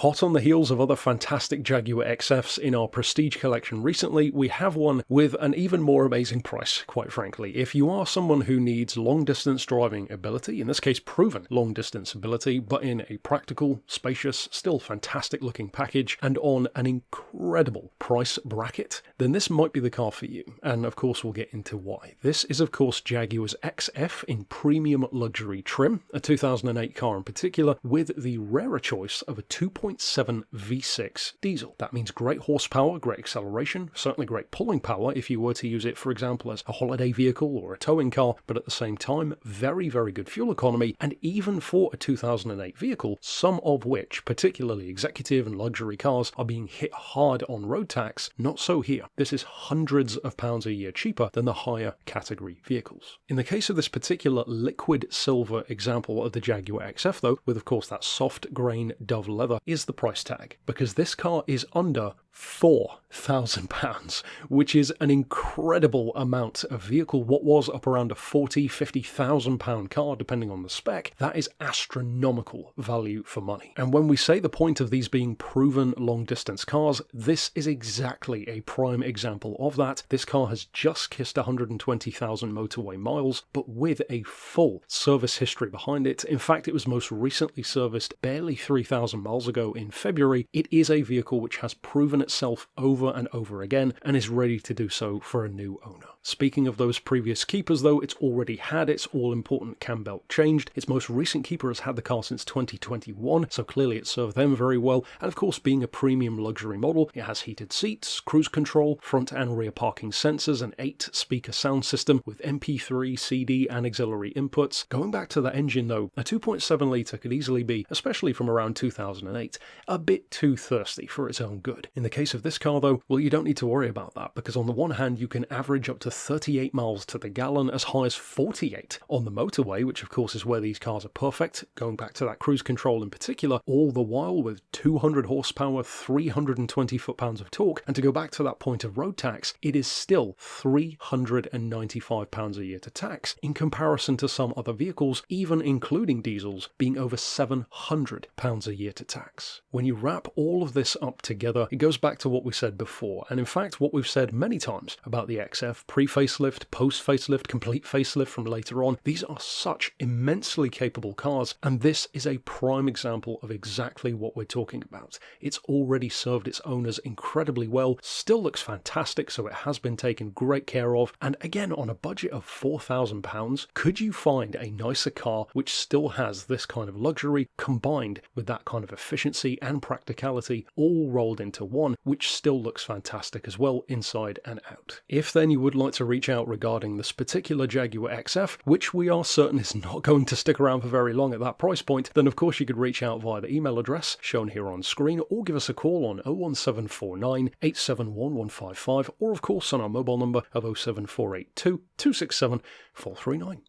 Hot on the heels of other fantastic Jaguar XFs in our Prestige collection recently, we have one with an even more amazing price, quite frankly. If you are someone who needs long-distance driving ability, in this case proven long-distance ability, but in a practical, spacious, still fantastic-looking package, and on an incredible price bracket, then this might be the car for you. And of course we'll get into why. This is of course Jaguar's XF in premium luxury trim, a 2008 car in particular, with the rarer choice of a 2.7 V6 diesel. That means great horsepower, great acceleration, certainly great pulling power if you were to use it, for example, as a holiday vehicle or a towing car, but at the same time, very, very good fuel economy, and even for a 2008 vehicle, some of which, particularly executive and luxury cars, are being hit hard on road tax. Not so here. This is hundreds of pounds a year cheaper than the higher category vehicles. In the case of this particular liquid silver example of the Jaguar XF though, with of course that soft grain dove leather, is the price tag, because this car is under £4,000, which is an incredible amount of vehicle. What was up around a £40,000-50,000 car, depending on the spec, that is astronomical value for money. And when we say the point of these being proven long-distance cars, this is exactly a prime example of that. This car has just kissed 120,000 motorway miles, but with a full service history behind it. In fact, it was most recently serviced barely 3,000 miles ago in February. It is a vehicle which has proven itself over and over again and is ready to do so for a new owner. Speaking of those previous keepers though, it's already had its all-important cam belt changed. Its most recent keeper has had the car since 2021, so clearly it served them very well. And of course, being a premium luxury model, it has heated seats, cruise control, front and rear parking sensors, an 8-speaker sound system with MP3, CD and auxiliary inputs. Going back to that engine though, a 2.7 litre could easily be, especially from around 2008, a bit too thirsty for its own good. In the case of this car though, well, you don't need to worry about that, because on the one hand you can average up to 38 miles to the gallon, as high as 48 on the motorway, which of course is where these cars are perfect, going back to that cruise control in particular, all the while with 200 horsepower, 320 foot-pounds of torque. And to go back to that point of road tax, it is still £395 a year to tax, in comparison to some other vehicles, even including diesels, being over £700 a year to tax. When you wrap all of this up together, it goes back to what we said before, and in fact what we've said many times about the XF, pre-facelift, post-facelift, complete facelift from later on. These are such immensely capable cars, and this is a prime example of exactly what we're talking about. It's already served its owners incredibly well, still looks fantastic, so it has been taken great care of, and again, on a budget of £4,000, could you find a nicer car which still has this kind of luxury combined with that kind of efficiency and practicality all rolled into one, which still looks fantastic as well inside and out? If then you would like to reach out regarding this particular Jaguar XF, which we are certain is not going to stick around for very long at that price point, then of course you could reach out via the email address shown here on screen, or give us a call on 01749 871 155, or of course on our mobile number of 07482 267 439.